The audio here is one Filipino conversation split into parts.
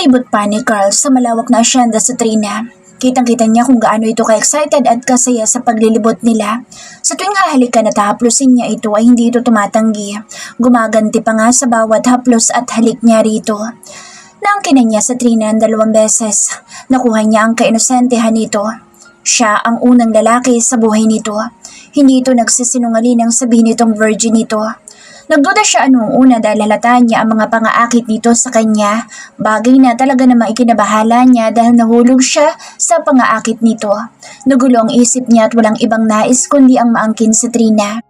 Palibot pa ni Carl sa malawak na asyenda sa Trina. Kitang-kita niya kung gaano ito ka-excited at kasaya sa paglilibot nila. Sa tuwing hahalikan at haplusin niya ito ay hindi ito tumatanggi. Gumaganti pa nga sa bawat haplos at halik niya rito. Naangkinan niya sa Trina ng 2 beses. Nakuha niya ang kainosentehan nito. Siya ang unang lalaki sa buhay nito. Hindi ito nagsisinungaling nang sabihin nitong virgin nito. Nagduda siya noong una dahil halataan niya ang mga pangaakit nito sa kanya. Bagay na talaga namang ikinabahala niya dahil nahulog siya sa pangaakit nito. Nagulo ang isip niya at walang ibang nais kundi ang maangkin si Trina.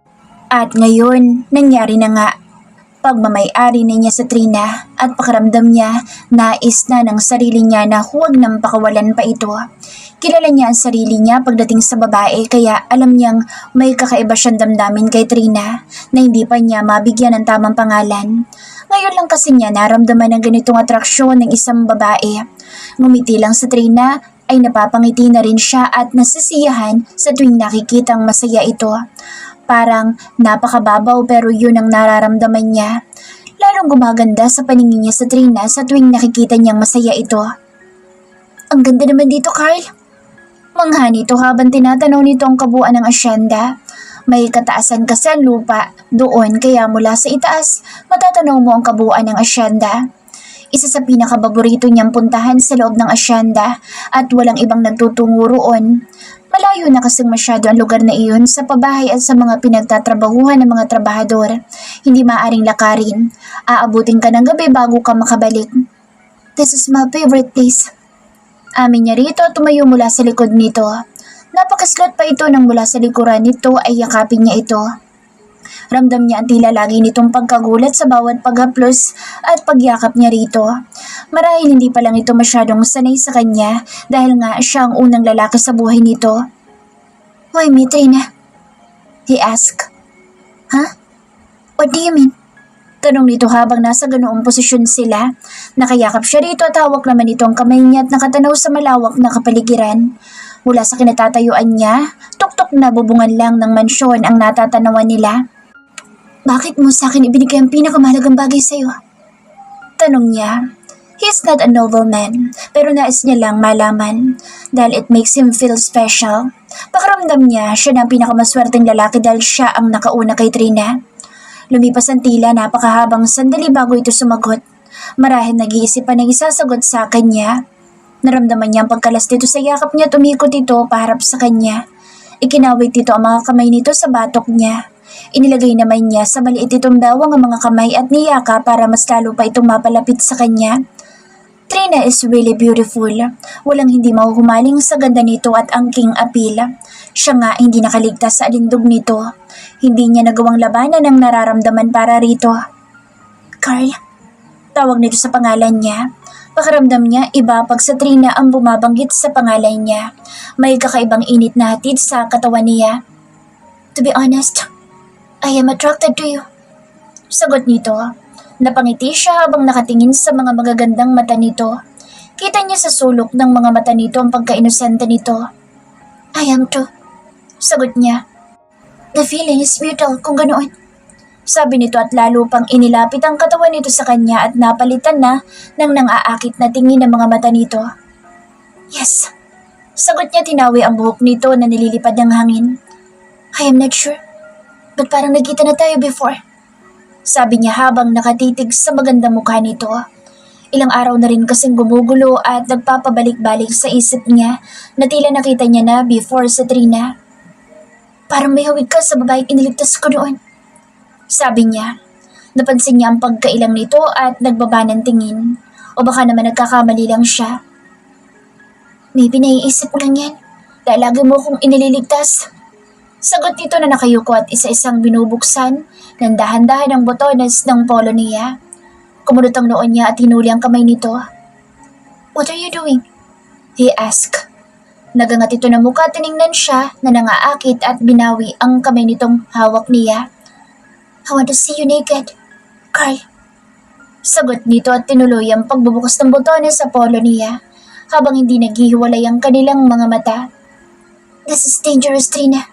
At ngayon, nangyari na nga. Pagmamay-ari na niya sa Trina at pakiramdam niya, nais na ng sarili niya na huwag nang pakawalan pa ito. Kilala niya ang sarili niya pagdating sa babae kaya alam niyang may kakaiba siyang damdamin kay Trina na hindi pa niya mabigyan ng tamang pangalan. Ngayon lang kasi niya naramdaman ng ganitong atraksyon ng isang babae. Ngumiti lang sa Trina ay napapangiti na rin siya at nasisiyahan sa tuwing nakikitang masaya ito. Parang napakababaw pero yun ang nararamdaman niya. Lalong gumaganda sa paningin niya sa Trina sa tuwing nakikita niyang masaya ito. Ang ganda naman dito, Carl. Mangha nito habang tinatanaw nito ang kabuuan ng asyenda. May kataasan kasi ang lupa doon kaya mula sa itaas matatanaw mo ang kabuuan ng asyenda. Isa sa pinakababorito niyang puntahan sa loob ng asyenda at walang ibang nagtutungo roon. Malayo na kasing masyado ang lugar na iyon sa pabahay at sa mga pinagtatrabahuhan ng mga trabahador. Hindi maaaring lakarin. Aabutin ka ng gabi bago ka makabalik. This is my favorite place. Amin niya rito at tumayo mula sa likod nito. Napakaslot pa ito nang mula sa likuran nito ay yakapin niya ito. Ramdam niya ang tila lagi nitong pagkagulat sa bawat paghaplos at pagyakap niya rito. Marahil hindi pa lang ito masyadong sanay sa kanya dahil nga siya ang unang lalaki sa buhay nito. Why me, Trina? He asked. Huh? What do you mean? Tanong nito habang nasa ganoong posisyon sila. Nakayakap siya rito at hawak naman ito ang kamay niya at nakatanaw sa malawak na kapaligiran. Mula sa kinatatayuan niya, tuktok na bubungan lang ng mansyon ang natatanawan nila. Bakit mo sa akin ibinigay ang pinakamahalagang bagay sa'yo? Tanong niya. He's not a noble man, pero nais niya lang malaman dahil it makes him feel special. Pakiramdam niya siya na ang pinakamaswerteng lalaki dahil siya ang nakauna kay Trina. Lumipas ang tila napakahabang sandali bago ito sumagot. Marahil nag-iisip pa ng isasagot sa kanya. Naramdaman niya ang pagkalas dito sa yakap niya at umikot ito paharap sa kanya. Ikinawit dito ang mga kamay nito sa batok niya. Inilagay naman niya sa maliit itong bawang ang mga kamay at niyaka para mas lalo pa itong mapalapit sa kanya. Trina is really beautiful. Walang hindi mahuhumaling sa ganda nito at angking apil. Siya nga hindi nakaligtas sa alindog nito. Hindi niya nagawang labanan ang nararamdaman para rito. Carl, tawag nito sa pangalan niya. Pakiramdam niya iba pag sa Trina ang bumabanggit sa pangalan niya. May kakaibang init na hatid sa katawan niya. To be honest, I am attracted to you. Sagot nito. Napangiti siya habang nakatingin sa mga magagandang mata nito. Kita niya sa sulok ng mga mata nito ang pagka-inosente nito. I am too. Sagot niya. The feeling is mutual kung ganoon. Sabi nito at lalo pang inilapit ang katawan nito sa kanya at napalitan na ng nang-aakit na tingin ng mga mata nito. Yes. Sagot niya tinawi ang buhok nito na nililipad ng hangin. I am not sure. But parang nagkita na tayo before. Sabi niya habang nakatitig sa magandang mukha nito. Ilang araw na rin kasing gumugulo at nagpapabalik-balik sa isip niya na tila nakita niya na before sa Trina. Parang may hawig ka sa babaeng iniligtas ko noon. Sabi niya. Napansin niya ang pagkailang nito at nagbaba ng tingin. O baka naman nagkakamali lang siya. Maybe naiisip ko lang yan. Dahil lagi mo kong inililigtas. Sagot nito na nakayuko at isa-isang binubuksan ng dahan-dahan ang botones ng polo niya. Kumunot ang noon niya at hinuli ang kamay nito. What are you doing? He asked. Nagangat ito na mukha at tiningnan siya na nangaakit at binawi ang kamay nitong hawak niya. I want to see you naked, Carl. Sagot nito at tinuloy ang pagbubukas ng botones sa polo niya habang hindi naghihiwalay ang kanilang mga mata. This is dangerous, Trina.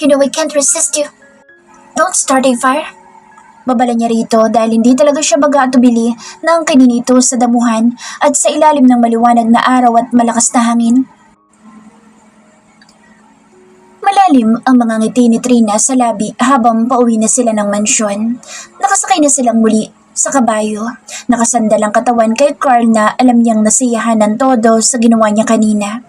You know I can't resist you. Don't start a fire. Babala niya rito dahil hindi talaga siya mag-aatubili ng kaninito sa damuhan at sa ilalim ng maliwanag na araw at malakas na hangin. Malalim ang mga ngiti ni Trina sa labi habang pauwi na sila ng mansyon. Nakasakay na silang muli sa kabayo. Nakasandal ang katawan kay Carl na alam niyang nasiyahan ng todo sa ginawa niya kanina.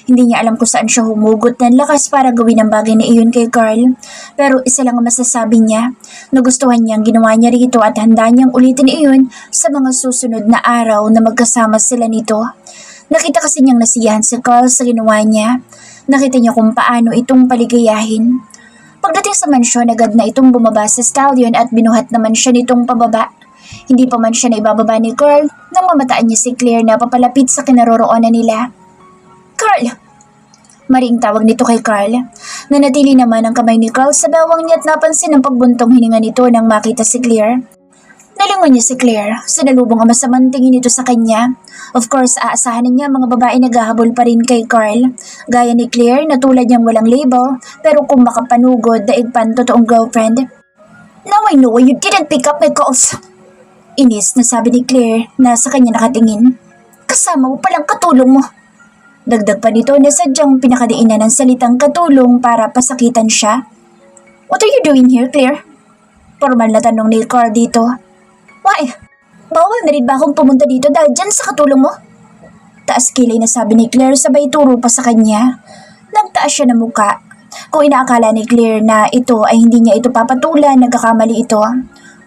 Hindi niya alam kung saan siya humugot ng lakas para gawin ang bagay na iyon kay Carl. Pero isa lang ang masasabi niya, nagustuhan niya ang ginawa niya rito at handa niyang ulitin iyon sa mga susunod na araw na magkasama sila nito. Nakita kasi niyang nasiyahan si Carl sa ginawa niya. Nakita niya kung paano itong paligayahin. Pagdating sa mansyon, agad na itong bumaba sa stallion at binuhat naman siya nitong pababa. Hindi pa man siya naibababa ni Carl nang mamataan niya si Claire na papalapit sa kinaroroonan nila. Carl! Maring tawag nito kay Carl. Nanatili naman ang kamay ni Carl sa bawang niya at napansin ang pagbuntong hininga nito nang makita si Claire. Nalingon niya si Claire. Sinalubong ang masamang tingin nito sa kanya. Of course, aasahan niya mga babae naghahabol pa rin kay Carl. Gaya ni Claire na tulad niyang walang label pero kung makapanugod daig pan totoong girlfriend. Now I know you didn't pick up my calls. Inis na sabi ni Claire na sa kanya nakatingin. Kasama mo palang katulong mo. Dagdag pa nito na sadyang pinakadiinan ng salitang katulong para pasakitan siya. What are you doing here, Claire? Formal na tanong ni Carl dito. Why? Bawal na rin ba akong pumunta dito dahil dyan sa katulong mo? Taas kilay na sabi ni Claire sabay turo pa sa kanya. Nagtaas siya ng muka. Kung inaakala ni Claire na ito ay hindi niya ito papatulan, nagkakamali ito.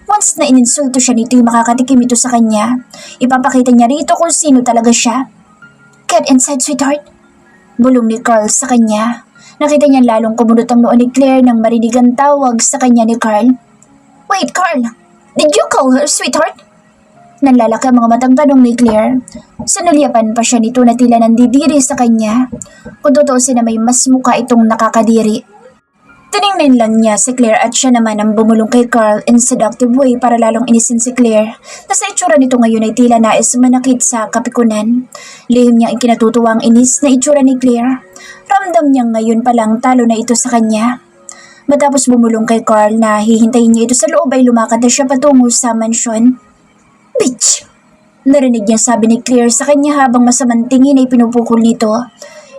Once na ininsulto siya nito yung makakatikim ito sa kanya, ipapakita niya rito kung sino talaga siya. Get inside, sweetheart. Bulong ni Carl sa kanya. Nakita niya lalong kumunot ang noo ni Claire nang marinig ang tawag sa kanya ni Carl. Wait, Carl! Did you call her sweetheart? Nanlalaki ang mga matang tanong ni Claire. Sinulyapan pa siya nito na tila nandidiri sa kanya. Kung tutuusin na may mas mukha itong nakakadiri. Tiningnan lang niya si Claire at siya naman ang bumulong kay Carl in seductive way para lalong inisin si Claire. Nasa itsura nito ngayon ay tila nais manakit sa kapikunan. Lihim niyang ikinatutuwa ang inis na itsura ni Claire. Ramdam niyang ngayon palang talo na ito sa kanya. Matapos bumulong kay Carl na hihintayin niya ito sa loob ay lumakad na siya patungo sa mansyon. Bitch! Narinig niya sabi ni Claire sa kanya habang masamang tingin ay pinupukol nito.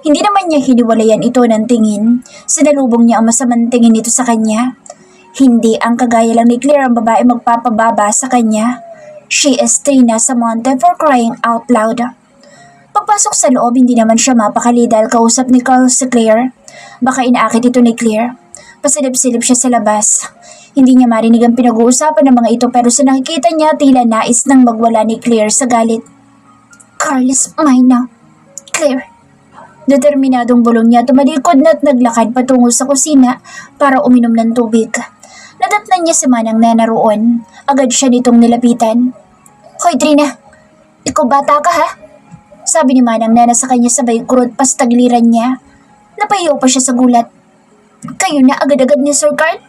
Hindi naman niya hiniwalayan ito ng tingin. Sinalubong niya ang masamang tingin nito sa kanya. Hindi ang kagaya lang ni Claire ang babae magpapababa sa kanya. She is Trina Samonte for crying out loud. Pagpasok sa loob, hindi naman siya mapakali dahil kausap ni Carl si Claire. Baka inaakit ito ni Claire. Pasilip-silip siya sa labas. Hindi niya marinig ang pinag-uusapan ng mga ito pero sa nakikita niya tila nais nang magwala ni Claire sa galit. Carl is mine now. Claire. Determinadong bulong niya, tumalikod na at naglakad patungo sa kusina para uminom ng tubig. Nadatnan niya si Manang Nena roon. Agad siya nitong nilapitan. Hoy Trina, ikaw bata ka ha? Sabi ni Manang Nena sa kanya sabay kurot pa sa tagliran niya. Napahiyaw pa siya sa gulat. Kayo na agad-agad ni Sir Carl?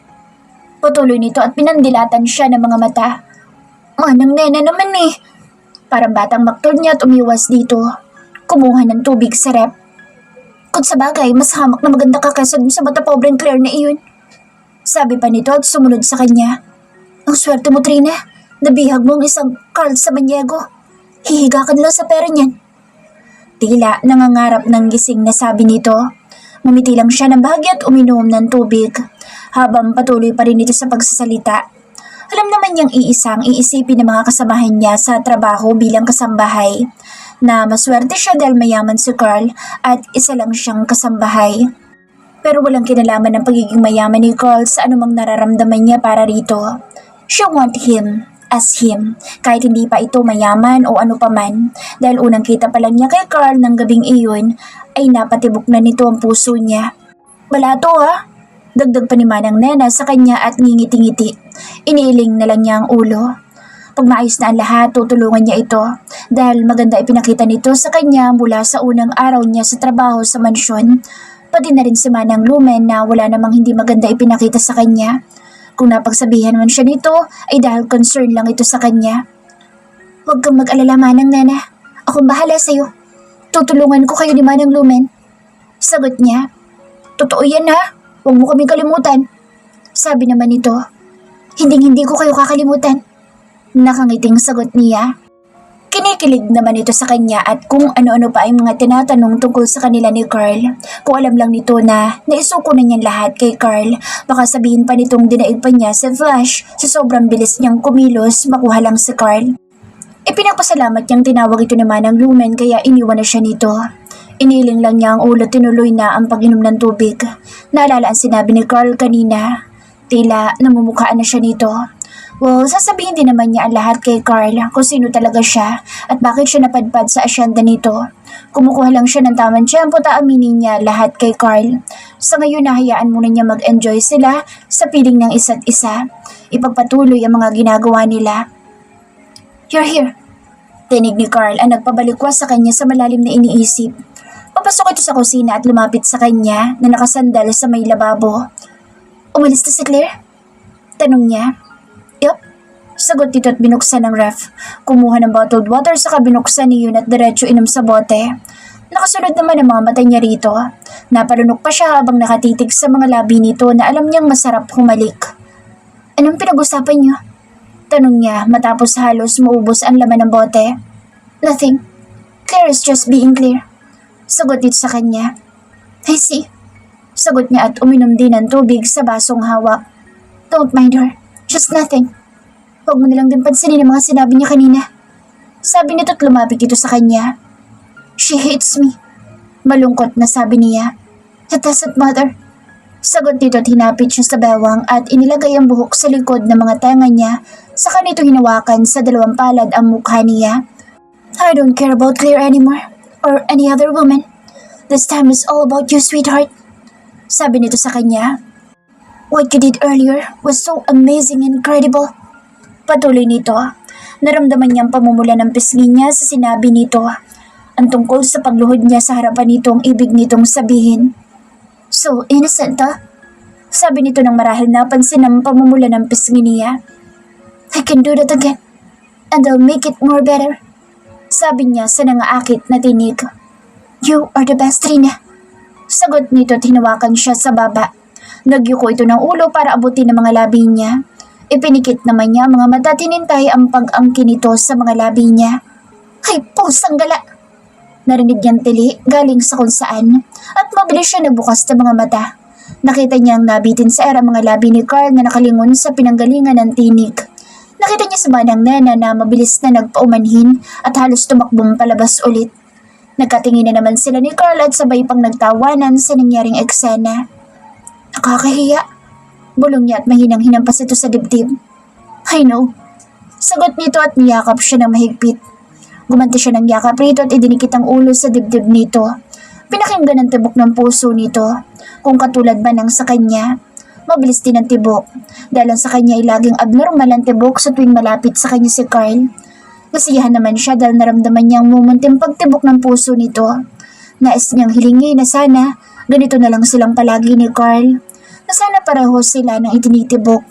Patuloy nito at pinandilatan siya ng mga mata. Manang Nena naman eh. Parang batang maktol niya at umiwas dito. Kumuha ng tubig sa rep. Kung sa bagay, mas hamak na maganda ka kaysa dun sa mata pobreng Claire na iyon. Sabi pa nito at sumunod sa kanya. Ang swerte mo, Trina. Nabihag mo ang isang Carl sa Maniego. Hihiga ka lang sa pera niyan. Tila nangangarap ng gising na sabi nito. Mumiti lang siya ng bahagya at uminom ng tubig. Habang patuloy pa rin ito sa pagsasalita. Alam naman niyang iisang iisipin ng mga kasamahan niya sa trabaho bilang kasambahay. Na maswerte siya dahil mayaman si Carl at isa lang siyang kasambahay. Pero walang kinalaman ng pagiging mayaman ni Carl sa anumang nararamdaman niya para rito. She want him as him, kahit hindi pa ito mayaman o ano paman. Dahil unang kita pa lang niya kay Carl ng gabing iyon ay napatibok na nito ang puso niya. Balato ha? Dagdag pa ni Manang Nena sa kanya at ngingiti-ngiti. Iniiling na lang niya ang ulo. Pag maayos na ang lahat, tutulungan niya ito dahil maganda ipinakita nito sa kanya mula sa unang araw niya sa trabaho sa mansyon. Pati na rin si Manang Lumen na wala namang hindi maganda ipinakita sa kanya. Kung napagsabihan man siya nito, ay dahil concern lang ito sa kanya. Huwag kang mag-alala, Manang Nena. Akong bahala sa'yo. Tutulungan ko kayo ni Manang Lumen. Sagot niya. Totoo yan ha. Huwag mo kami kalimutan. Sabi naman nito. Hindi ko kayo kakalimutan. Nakangiting sagot niya. Kinikilig naman ito sa kanya at kung ano-ano pa ay mga tinatanong tungkol sa kanila ni Carl. Kung alam lang nito na naisuko na niyan lahat kay Carl, baka sabihin pa nitong dinaig pa niya si Flash sa sobrang bilis niyang kumilos makuha lang si Carl. Ipinagpasalamat niyang tinawag ito ni Manang Lumen kaya iniwan na siya nito. Iniling lang niya ang ulo, tinuloy na ang pag-inom ng tubig. Naalala ang sinabi ni Carl kanina. Tila namumukhaan na siya nito. Well, sasabihin din naman niya ang lahat kay Carl kung sino talaga siya at bakit siya napadpad sa asyenda nito. Kumukuha lang siya ng tamang tiyempo at aminin niya lahat kay Carl. Sa ngayon, nahayaan muna niya mag-enjoy sila sa piling ng isa't isa. Ipagpatuloy ang mga ginagawa nila. You're here. Tinig ni Carl ang nagpabalikwas sa kanya sa malalim na iniisip. Papasok ito sa kusina at lumapit sa kanya na nakasandal sa may lababo. Umalis na si Claire? Tanong niya. Yup. Sagot nito at binuksan ng ref. Kumuha ng bottled water saka binuksan niyon at diretso inom sa bote. Nakasunod naman ang mga mata niya rito. Napalunok pa siya habang nakatitig sa mga labi nito na alam niyang masarap humalik. Anong pinag-usapan niyo? Tanong niya matapos halos maubos ang laman ng bote. Nothing. Claire is just being clear. Sagot nito sa kanya. I see. Sagot niya at uminom din ng tubig sa basong hawak. Don't mind her. Just nothing. Huwag mo nalang din pansinin ang mga sinabi niya kanina. Sabi nito at lumapit ito sa kanya. She hates me. Malungkot na sabi niya. It doesn't matter. Sagot nito at hinapit siya sa bewang at inilagay ang buhok sa likod ng mga tenga niya. Saka nito hinawakan sa dalawang palad ang mukha niya. I don't care about Claire anymore. Or any other woman. This time is all about you, sweetheart. Sabi nito sa kanya. What you did earlier was so amazing and incredible. Patuloy nito. Naramdaman niyang pamumula ng pisngi niya sa sinabi nito. Ang tungkol sa pagluhod niya sa harapan nito ang ibig nitong sabihin. So innocent, ah? Sabi nito nang marahil napansin ang pamumula ng pisngi niya. I can do that again. And I'll make it more better. Sabi niya sa nangaakit na tinig. You are the best, Rina. Sagot nito at hinawakan siya sa baba. Nagyuko ito ng ulo para abutin ang mga labi niya. Ipinikit naman niya ang mga mata, tinintay ang pag-angkin nito sa mga labi niya. Ay, pusang gala! Narinig niyang tili galing sa kung saan at mabilis siya nagbukas ng mga mata. Nakita niyang nabitin sa era mga labi ni Carl na nakalingon sa pinanggalingan ng tinig. Nakita niya sa Manang Nena na mabilis na nagpaumanhin at halos tumakbong palabas ulit. Nagkatingin na naman sila ni Carl at sabay pang nagtawanan sa nangyaring eksena. Nakakahiya. Bulong niya at mahinang hinampas ito sa dibdib. I know. Sagot nito at niyakap siya ng mahigpit. Gumanti siya ng yakap rito at idinikit ang ulo sa dibdib nito. Pinakinggan ang tibok ng puso nito. Kung katulad ba ng sa kanya. Mabilis din ang tibok. Dahil sa kanya ay laging abnormal ang tibok sa tuwing malapit sa kanya si Carl. Nasiyahan naman siya dahil naramdaman niyang mumunting pagtibok ng puso nito. Nais niyang hilingi na sana ganito na lang silang palagi ni Carl. Na sana pareho sila ng itinitibok.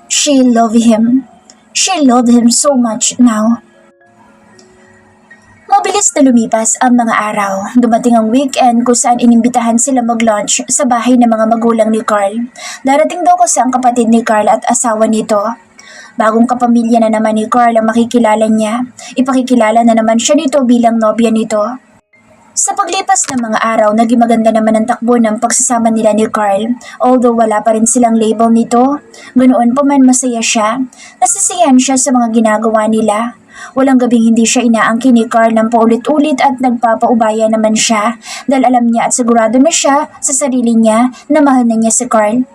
She loved him. She loved him so much now. Mabilis na lumipas ang mga araw. Dumating ang weekend kung saan inimbitahan sila mag-lunch sa bahay ng mga magulang ni Carl. Darating daw kasi ang kapatid ni Carl at asawa nito. Bagong kapamilya na naman ni Carl ang makikilala niya. Ipakikilala na naman siya nito bilang nobya nito. Sa paglipas ng mga araw, naging maganda naman ang takbo ng pagsasama nila ni Carl. Although wala pa rin silang label nito, ganoon pa man masaya siya. Nasisiyahan siya sa mga ginagawa nila. Walang gabing hindi siya inaangkin ni Carl ng paulit-ulit at nagpapaubaya naman siya dahil alam niya at sigurado na siya sa sarili niya na mahal na niya si Carl.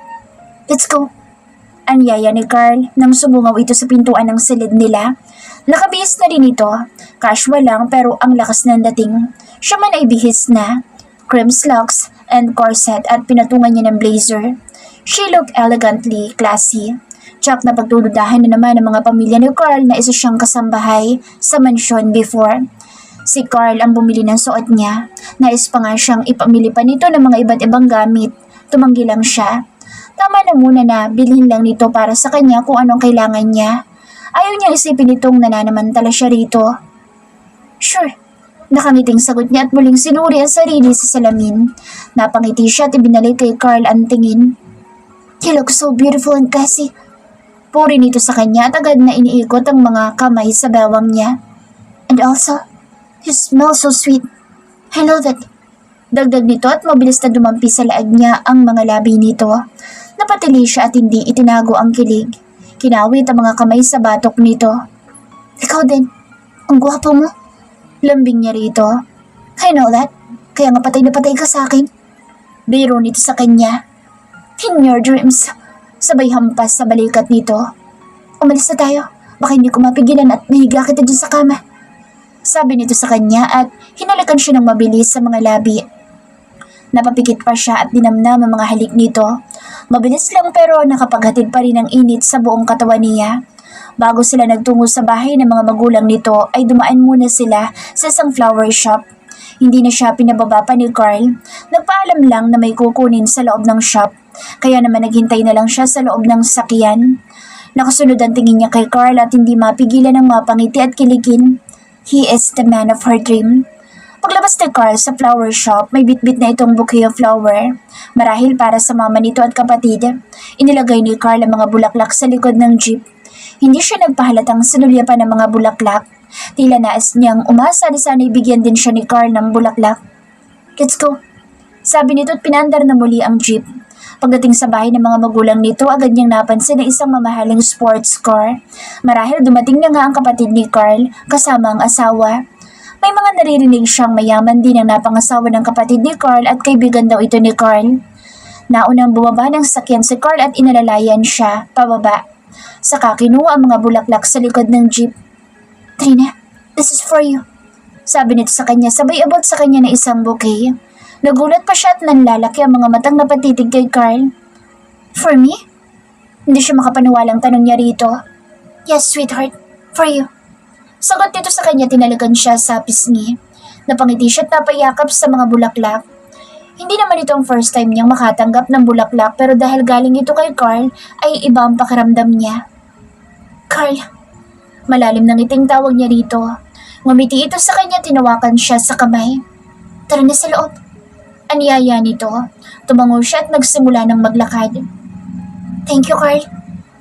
Let's go. Anyaya ni Carl nang sumungaw ito sa pintuan ng silid nila. Nakabihis na rin ito. Casual lang pero ang lakas ng dating. Siya man ay bihis na. Cream slacks and corset at pinatungan niya ng blazer. She looked elegantly classy. Tsak na pagdududahan na naman ng mga pamilya ni Carl na isa siyang kasambahay sa mansyon before. Si Carl ang bumili ng suot niya. Nais pa nga siyang ipamili pa nito ng mga iba't ibang gamit. Tumanggi lang siya. Tama na muna na bilhin lang nito para sa kanya kung anong kailangan niya. Ayaw niya isipin itong nananamantala siya rito. Sure. Nakangiting sagot niya at muling sinuri ang sarili sa salamin. Napangiti siya at ibinalik kay Carl ang tingin. You look so beautiful and classy. Puri nito sa kanya at agad na iniikot ang mga kamay sa bewang niya. And also, you smell so sweet. I love it. Dagdag nito at mabilis na dumampi sa laag niya ang mga labi nito. Napatili siya at hindi itinago ang kilig. Kinawit ang mga kamay sa batok nito. Ikaw din. Ang gwapo mo. Lambing niya rito. I know that. Kaya nga patay na patay ka sa akin. Biro nito sa kanya. In your dreams. Sabay hampas sa balikat nito. Umalis na tayo. Baka hindi ko mapigilan at mahiga kita dyan sa kama. Sabi nito sa kanya at hinalikan siya ng mabilis sa mga labi. Napapikit pa siya at dinamnam ang mga halik nito. Mabilis lang pero nakapaghatid pa rin ng init sa buong katawan niya. Bago sila nagtungo sa bahay ng mga magulang nito ay dumaan muna sila sa isang flower shop. Hindi na siya pinababa pa ni Carl. Nagpaalam lang na may kukunin sa loob ng shop. Kaya naman naghintay na lang siya sa loob ng sakyan. Nakasunod ang tingin niya kay Carl at hindi mapigilan ng mapangiti at kiligin. He is the man of her dream. Paglabas ni Carl sa flower shop, may bitbit na itong bouquet of flower. Marahil para sa mama nito at kapatid. Inilagay ni Carl ang mga bulaklak sa likod ng jeep. Hindi siya nagpahalatang sinulya pa ng mga bulaklak. Tila nais niyang umasa na sana ibigyan din siya ni Carl ng bulaklak. Let's go. Sabi nito at pinandar na muli ang jeep. Pagdating sa bahay ng mga magulang nito, agad niyang napansin na isang mamahaling sports car. Marahil dumating na nga ang kapatid ni Carl kasama ang asawa. May mga naririnig siyang mayaman din ang napangasawa ng kapatid ni Carl at kaibigan daw ito ni Carl. Naunang bumaba ng sakyan si Carl at inalalayan siya pababa. Saka kinuha ang mga bulaklak sa likod ng jeep. Trina, this is for you. Sabi nito sa kanya sabay abot sa kanya na isang bouquet. Nagulat pa siya at nanlalaki ang mga matang napatitig kay Carl. For me? Hindi siya makapaniwalang tanong niya rito. Yes, sweetheart. For you. Sagot nito sa kanya tinalagan siya sa pisngi. Napangiti siya at napayakap sa mga bulaklak. Hindi naman ito ang first time niyang makatanggap ng bulaklak pero dahil galing ito kay Carl ay iba ang pakiramdam niya. Carl. Malalim ng ngiting tawag niya rito. Ngumiti ito sa kanya tinawakan siya sa kamay. Tara na sa loob. Anyaya nito. Tumango siya at nagsimula ng maglakad. Thank you, Carl.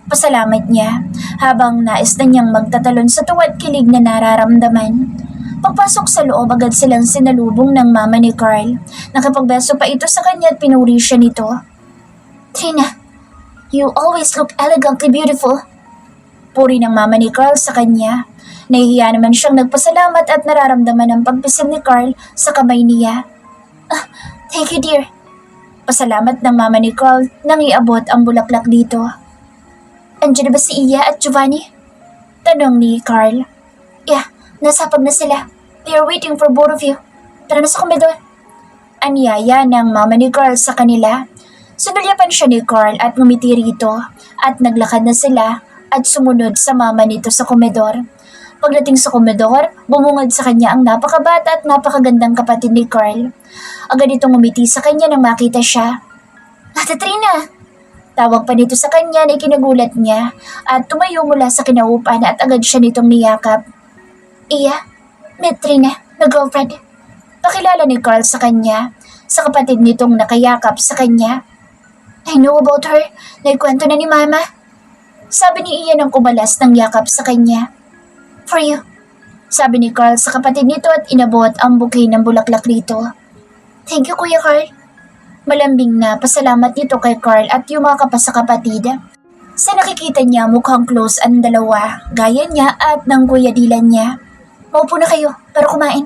Pasalamat niya habang nais na niyang magtatalon sa tuwa at kilig na nararamdaman. Pagpasok sa loob agad silang sinalubong ng mama ni Carl. Nakapagbeso pa ito sa kanya at pinuri siya nito. Trina, you always look elegantly beautiful. Puri ng mama ni Carl sa kanya. Nahihiya naman siyang nagpasalamat at nararamdaman ang pagpisil ni Carl sa kamay niya. Thank you, dear. Pasalamat ng mama ni Carl nang iabot ang bulaklak dito. Andiyan na ba si Iya at Giovanni? Tanong ni Carl. Yeah, nasapag na sila. They are waiting for both of you. Tara na sa komedor. Anyaya ng mama ni Carl sa kanila. Sinulyapan siya ni Carl at ngumiti rito at naglakad na sila at sumunod sa mama nito sa komedor. Pagdating sa komedor, bumungad sa kanya ang napakabata at napakagandang kapatid ni Carl. Agad itong umiti sa kanya nang makita siya. Ate Trina! Tawag pa nito sa kanya na ikinagulat niya at tumayo mula sa kinaupan at agad siya nitong niyakap. Iya, meet Trina, na girlfriend. Pakilala ni Carl sa kanya, sa kapatid nitong nakayakap sa kanya. I know about her, naikwento na ni Mama. Sabi ni Iya nang kumalas ng yakap sa kanya. For you, sabi ni Carl sa kapatid nito at inabot ang bouquet ng bulaklak rito. Thank you, Kuya Carl. Malambing na pasalamat nito kay Carl at yumakap pa sa kapatid. Sa nakikita niya mukhang close ang dalawa, gaya niya at ng kuya Dylan niya. Maupo na kayo para kumain.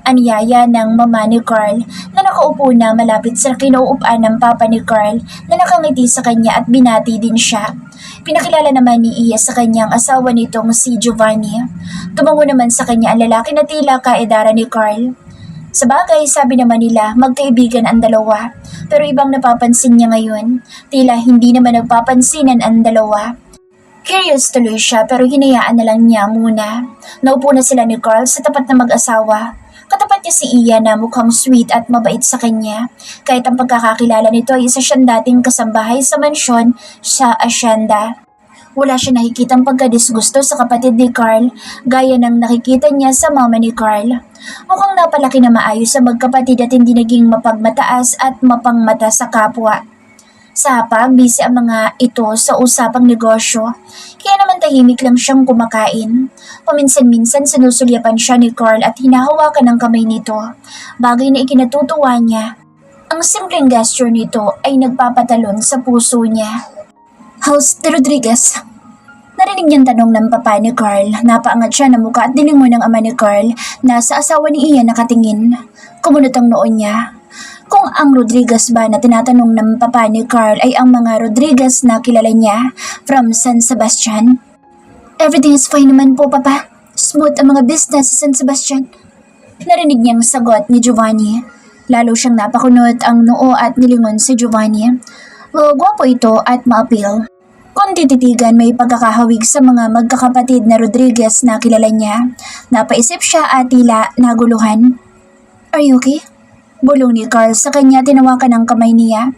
Anyaya ng mama ni Carl na nakaupo na malapit sa kinauupan ng papa ni Carl na nakangiti sa kanya at binati din siya. Pinakilala naman ni Iya sa kanyang asawa nitong si Giovanni. Tumango naman sa kanya ang lalaki na tila kaedara ni Carl. Sa bagay, sabi naman nila, magkaibigan ang dalawa. Pero ibang napapansin niya ngayon, tila hindi naman nagpapansinan ang dalawa. Curious tuloy siya pero hinayaan na lang niya muna. Naupo na sila ni Carl sa tapat na mag-asawa. Katapat niya si Iya na mukhang sweet at mabait sa kanya. Kahit ang pagkakakilala nito ay isa siyang dating kasambahay sa mansyon sa Hacienda. Wala siya nakikitang pagkadisgusto sa kapatid ni Carl, gaya ng nakikita niya sa mama ni Carl. Mukhang napalaki na maayos sa magkapatid at hindi naging mapagmataas at mapangmata sa kapwa. Sa hapag, busy ang mga ito sa usapang negosyo. Kaya naman tahimik lang siyang kumakain. Paminsan-minsan sinusulyapan siya ni Carl at hinahawakan ng kamay nito. Bagay na ikinatutuwa niya. Ang simpleng gesture nito ay nagpapatalon sa puso niya. How's the Rodriguez? Narinig niyang tanong ng papa ni Carl. Napaangat siya ng muka at dilingon ng ama ni Carl na sa asawa ni Ian nakatingin. Kumunot ang noon niya. Kung ang Rodriguez ba na tinatanong ng papa ni Carl ay ang mga Rodriguez na kilala niya from San Sebastian? Everything is fine naman po, papa. Smooth ang mga business sa San Sebastian. Narinig niyang sagot ni Giovanni. Lalo siyang napakunot ang noo at nilingon si Giovanni. Well, gwapo ito at maapil. Kung tititigan, may pagkakahawig sa mga magkakapatid na Rodriguez na kilala niya. Napaisip siya at tila naguluhan. Are you okay? Bulong ni Carl sa kanya, tinawakan ang kamay niya.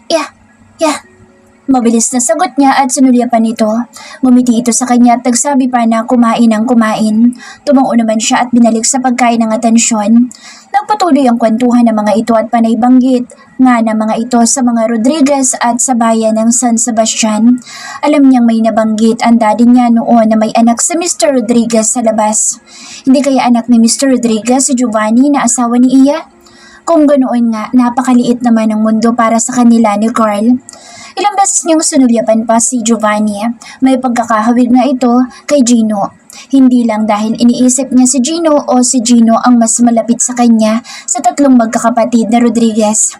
Yeah. Mabilis na sagot niya at sinulyapan nito. Ngumiti ito sa kanya at nagsabi pa na kumain ang kumain. Tumango naman siya at binalik sa pagkain ng atensyon. Nagpatuloy ang kwentuhan ng mga ito at panay banggit nga ng mga ito sa mga Rodriguez at sa bayan ng San Sebastian. Alam niyang may nabanggit ang daddy niya noon na may anak si Mr. Rodriguez sa labas. Hindi kaya anak ni Mr. Rodriguez si Giovanni na asawa ni Iya? Kung ganoon nga, napakaliit naman ang mundo para sa kanila ni Carl. Ilang beses niyang sinulyapan pa si Giovanni. May pagkakahawig na ito kay Gino. Hindi lang dahil iniisip niya si Gino o si Gino ang mas malapit sa kanya sa tatlong magkakapatid na Rodriguez.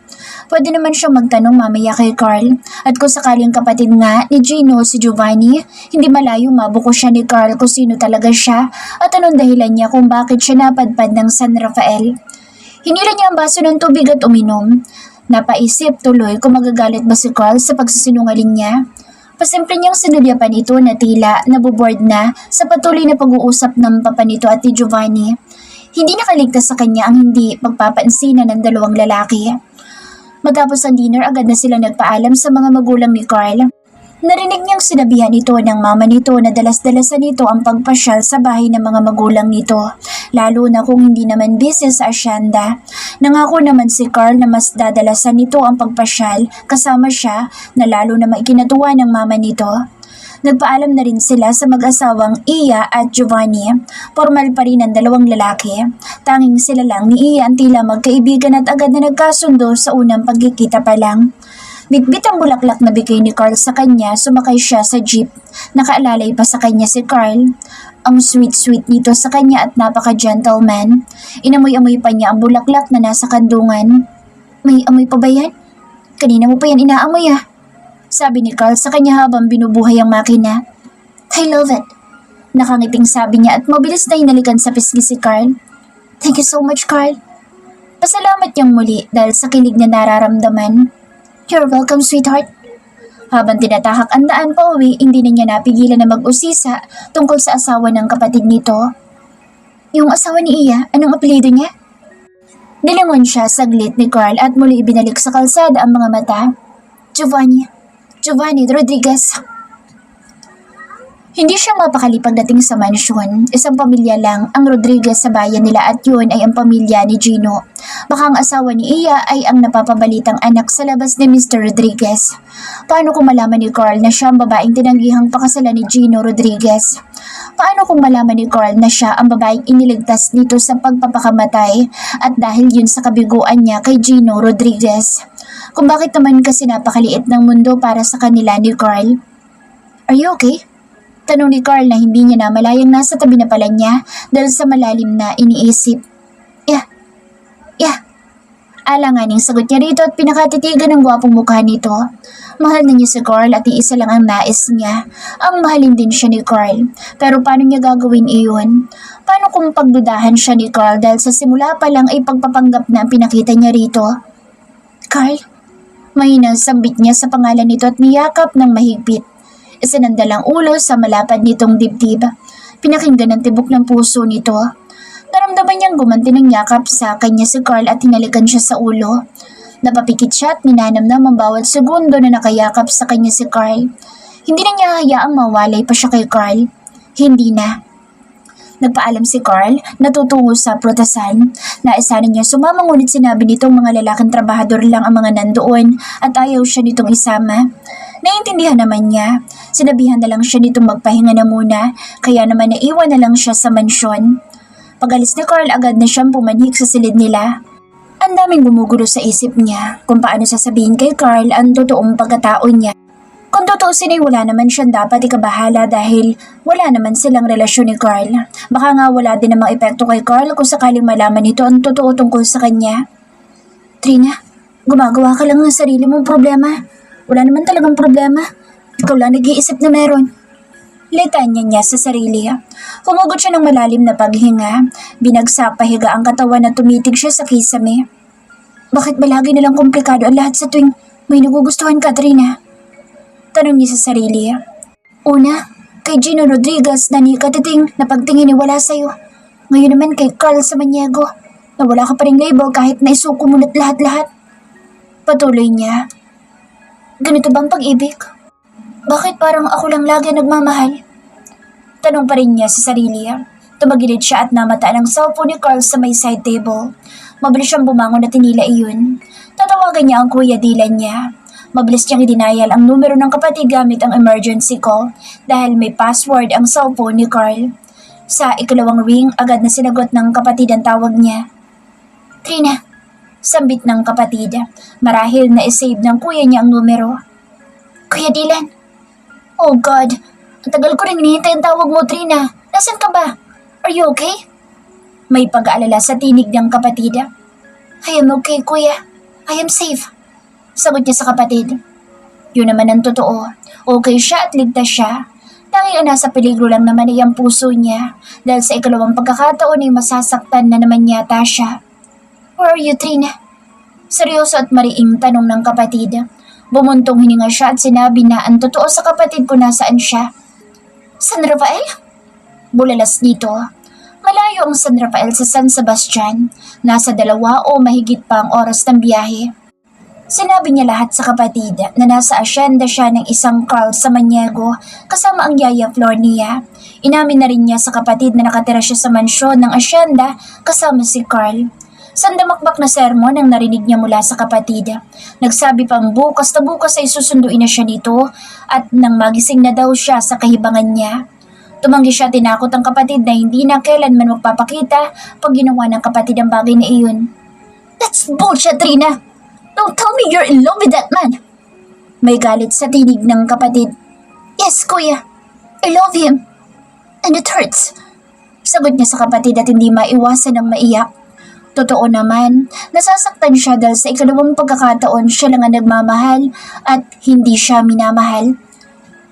Pwede naman siyang magtanong mamaya kay Carl at kung sakaling kapatid nga ni Gino si Giovanni, hindi malayong mabuko siya ni Carl kung sino talaga siya at anong dahilan niya kung bakit siya napadpad ng San Rafael. Hinila niya ang baso ng tubig at uminom. Napaisip tuloy kung magagalit ba si Carl sa pagsisinungaling niya. Pasimple niyang sinulyapan ito na tila naboboard na sa patuloy na pag-uusap ng papa nito at ni Giovanni. Hindi nakaligtas sa kanya ang hindi pagpapansinan ng dalawang lalaki. Matapos ang dinner, agad na sila nagpaalam sa mga magulang ni Carl. Narinig niyang sinabihan ito ng mama nito na dalas-dalasan nito ang pagpasyal sa bahay ng mga magulang nito, lalo na kung hindi naman busy sa asyenda. Nangako naman si Carl na mas dadalasan nito ang pagpasyal kasama siya na lalo na maikinatuwa ng mama nito. Nagpaalam na rin sila sa mag-asawang Iya at Giovanni. Formal pa rin ang dalawang lalaki. Tanging sila lang ni Iya ang tila magkaibigan at agad na nagkasundo sa unang pagkikita pa lang. Bitbit ang bulaklak na bigay ni Carl sa kanya, sumakay siya sa jeep. Nakaalalay pa sa kanya si Carl. Ang sweet-sweet nito sa kanya at napaka-gentleman. Inamoy-amoy pa niya ang bulaklak na nasa kandungan. May amoy pa ba yan? Kanina mo pa yan inaamoy sabi ni Carl sa kanya habang binubuhay ang makina. I love it. Nakangiting sabi niya at mabilis na hinalikan sa pisngi si Carl. Thank you so much, Carl. Pasalamat niyang muli dahil sa kilig na nararamdaman. You're welcome, sweetheart. Habang tinatahak ang daan pa uwi, hindi na niya napigilan na mag-usisa tungkol sa asawa ng kapatid nito. Yung asawa ni Iya, anong apelyido niya? Nilingon siya saglit ni Carl at muli ibinalik sa kalsada ang mga mata. Giovanni Rodriguez. Hindi siya mapakali pagdating sa mansyon. Isang pamilya lang ang Rodriguez sa bayan nila at yun ay ang pamilya ni Gino. Baka ang asawa ni Iya ay ang napapabalitang anak sa labas ni Mr. Rodriguez. Paano kung malaman ni Carl na siya ang babaeng tinanggihang pakasalan ni Gino Rodriguez? Paano kung malaman ni Carl na siya ang babaeng iniligtas nito sa pagpapakamatay at dahil yun sa kabiguan niya kay Gino Rodriguez? Kung bakit naman kasi napakaliit ng mundo para sa kanila ni Carl? Are you okay? Tanong ni Carl na hindi niya namalayang nasa tabi na pala niya dahil sa malalim na iniisip. Yeah. Alanganing sagot niya rito at pinakatitigan ng gwapong mukha nito. Mahal na niya si Carl at iisa lang ang nais niya. Ang mahalin din siya ni Carl. Pero paano niya gagawin iyon? Paano kung pagdudahan siya ni Carl dahil sa simula pa lang ay pagpapanggap na ang pinakita niya rito? Carl? Mahinang sambit niya sa pangalan nito at niyakap ng mahigpit. Isinandal ang ulo sa malapad nitong dibdib. Pinakinggan ang tibok ng puso nito. Naramdaman niyang gumanti ng yakap sa kanya si Carl at hinalikan siya sa ulo. Napapikit siya at ninanamnam ang bawat segundo na nakayakap sa kanya si Carl. Hindi na niya hayaang mawalay pa siya kay Carl. Hindi na. Nagpaalam si Carl na tutungo sa prutasan. Naisa niya sumama ngunit sinabi nitong mga lalaking trabahador lang ang mga nandoon at ayaw siya nitong isama. Naiintindihan naman niya. Sinabihan na lang siya nitong magpahinga na muna kaya naman naiwan na lang siya sa mansyon. Pag-alis ni Carl agad na siyang pumanhik sa silid nila. Ang daming gumugulo sa isip niya kung paano sasabihin kay Carl ang totoong pagkatao niya. Kung tutuusin ay wala naman siyang dapat ikabahala dahil wala naman silang relasyon ni Carl. Baka nga wala din namang epekto kay Carl kung sakaling malaman nito ang totoo tungkol sa kanya. Trina, gumagawa ka lang ng sarili mong problema. Wala naman talagang problema. Ikaw lang nag-iisip na meron. Litanya niya sa sarili. Humugot siya ng malalim na paghinga. Binagsak pahiga ang katawan at tumitig siya sa kisame. Bakit ba lagi nalang komplikado ang lahat sa tuwing may nagugustuhan ka, Trina? Tanong niya sa sarili. Una, kay Gino Rodriguez na ni katiting na pagtingin wala sa'yo. Ngayon naman kay Carl Samaniego na wala ka pa ring label kahit na isuko mo na't lahat-lahat. Patuloy niya. Ganito bang pag-ibig? Bakit parang ako lang lagi nagmamahal? Tanong pa rin niya sa sarili. Tumagilid siya at namata ng cellphone ni Carl sa may side table. Mabilis siyang bumangon at tinila iyon. Tatawagan niya ang kuya Dylan niya. Mabilis niyang idinayal ang numero ng kapatid gamit ang emergency call dahil may password ang cellphone ni Carl. Sa ikalawang ring, agad na sinagot ng kapatid ang tawag niya. Trina, sambit ng kapatid. Marahil na isave ng kuya niya ang numero. Kuya Dylan. Oh God, ang tagal ko rin hinihintay ang tawag mo, Trina. Nasaan ka ba? Are you okay? May pag-aalala sa tinig ng kapatid. I am okay, kuya. I am safe. Sagot niya sa kapatid. Yun naman ang totoo. Okay siya at ligtas siya. Tanging ang nasa peligro lang naman ay ang puso niya dahil sa ikalawang pagkakataon ay masasaktan na naman yata siya. Where are you, Trina? Seryoso at mariing tanong ng kapatid. Bumuntong hininga siya at sinabi na ang totoo sa kapatid kung nasaan siya. San Rafael? Bulalas dito. Malayo ang San Rafael sa San Sebastian. Nasa 2 o mahigit pa ang oras ng biyahe. Sinabi niya lahat sa kapatid na nasa asyenda siya ng isang Carl Samaniego kasama ang yaya Flor niya. Inamin na rin niya sa kapatid na nakatira siya sa mansyon ng asyenda kasama si Carl. Sandamakbak na sermon ang narinig niya mula sa kapatid. Nagsabi pang bukas na bukas ay susunduin na siya dito at nang magising na daw siya sa kahibangan niya. Tumanggi siya tinakot ang kapatid na hindi na kailanman magpapakita pag ginawa ng kapatid ang bagay na iyon. That's bullshit, Trina! Don't tell me you're in love with that man! May galit sa tinig ng kapatid. Yes, kuya. I love him. And it hurts. Sagot niya sa kapatid at hindi maiwasan ng maiyak. Totoo naman, nasasaktan siya dahil sa ikalawang pagkakataon siya lang ang nagmamahal at hindi siya minamahal.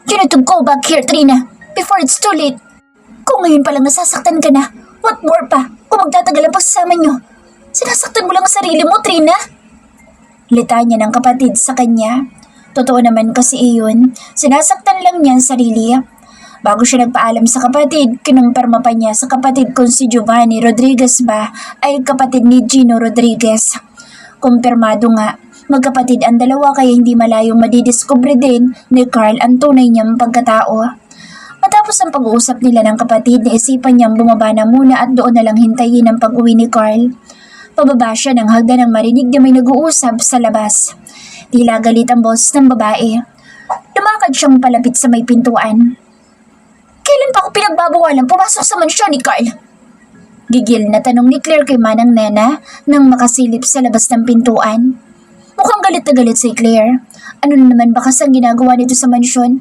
You need to go back here, Trina, before it's too late. Kung ngayon palang nasasaktan ka na, what more pa kung magtatagal ang pagsasama niyo? Sinasaktan mo lang ang sarili mo, Trina. Litanya ng kapatid sa kanya. Totoo naman kasi iyon, sinasaktan lang niya ang sarili. Bago siya nagpaalam sa kapatid, kinumpirma pa niya sa kapatid kung si Giovanni Rodriguez ba ay kapatid ni Gino Rodriguez. Kumpirmado nga, magkapatid ang dalawa kaya hindi malayong madidiskubre din ni Carl ang tunay niyang pagkatao. Matapos ang pag-uusap nila ng kapatid, naisipan niyang bumaba na muna at doon na lang hintayin ang pag-uwi ni Carl. Pababa siya ng hagdan nang marinig na may nag-uusap sa labas. Tila galit ang boses ng babae. Lumakad siyang palapit sa may pintuan. Kailan pa ako pinagbabawalan pumasok sa mansyon ni Carl? Gigil na tanong ni Claire kay Manang Nena nang makasilip sa labas ng pintuan. Mukhang galit na galit si Claire. Ano na naman ba kasang ginagawa nito sa mansyon?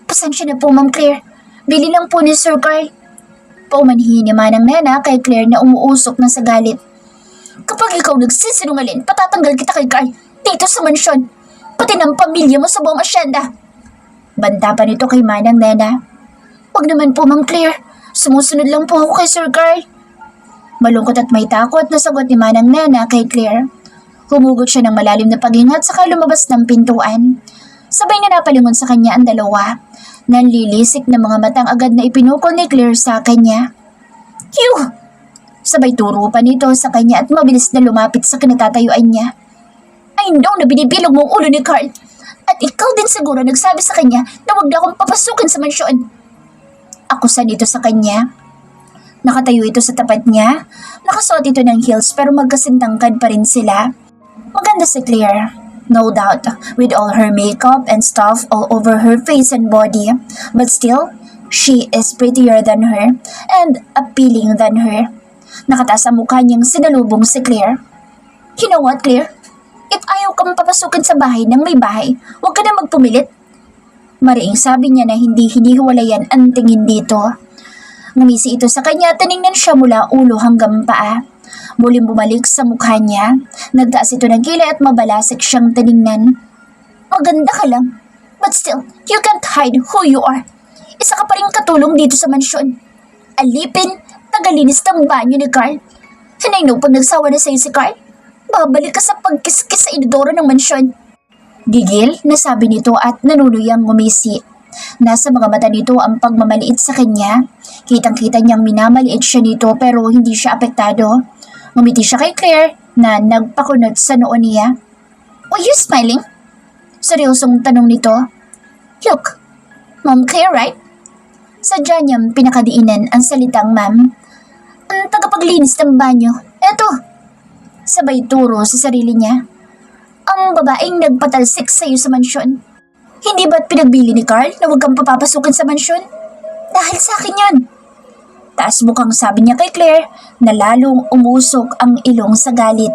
Pasensya na po, Ma'am Claire. Bili lang po ni Sir Carl. Paumanhin ni Manang Nena kay Claire na umuusok na sa galit. Kapag ikaw nagsisinungaling, patatanggal kita kay Carl dito sa mansyon. Pati ng pamilya mo sa buong asyenda. Banta pa nito kay Manang Nena. Huwag naman po, Ma'am Claire. Sumusunod lang po ako kay Sir Carl. Malungkot at may takot na sagot ni Manang Nena kay Claire. Humugot siya ng malalim na paghinga at saka lumabas ng pintuan. Sabay na napalingon sa kanya ang dalawa. Nanlilisik na mga matang agad na ipinukol ni Claire sa kanya. Phew! Sabay turo pa nito sa kanya at mabilis na lumapit sa kinatatayuan niya. I know na binibilog mo ang ulo ni Carl. At ikaw din siguro nagsabi sa kanya na huwag na akong papasukin sa mansyon. Akusa nito sa kanya. Nakatayo ito sa tapat niya. Nakasuot ito ng heels pero magkasintangkad pa rin sila. Maganda si Claire. No doubt, with all her makeup and stuff all over her face and body. But still, she is prettier than her and appealing than her. Nakataas ang mukha niyang sinalubong si Claire. You know what, Claire? If ayaw kang papasukin sa bahay ng may bahay, huwag ka na magpumilit. Mariing sabi niya na hindi hinihiwalayan ang tingin dito. Ngumisi ito sa kanya at tiningnan siya mula ulo hanggang paa. Muling bumalik sa mukha niya. Nagtaas ito ng kilay at mabalasik siyang tiningnan. Maganda ka lang. But still, you can't hide who you are. Isa ka pa rin katulong dito sa mansyon. Alipin, tagalinis ng banyo ni Carl. And I know pag nagsawa na sa'yo si Carl, babalik ka sa pagkiskis sa inidoro ng mansyon. Gigil na sabi nito at nanuluyang ngumisi. Nasa mga mata nito ang pagmamaliit sa kanya. Kitang-kita niyang minamaliit siya nito pero hindi siya apektado. Ngumiti siya kay Claire na nagpakunot sa noo niya. Were you smiling? Seryosong tanong nito. Look, Mom Claire, right? Sadya niyang pinakadiinan ang salitang ma'am. Ang tagapaglinis ng banyo. Eto. Sabay turo sa sarili niya. Ang babaeng nagpatalsik sa iyo sa mansyon. Hindi ba't pinagbili ni Carl na huwag kang papapasukin sa mansyon? Dahil sa akin yun. Taas mukhang sabi niya kay Claire na lalong umusok ang ilong sa galit.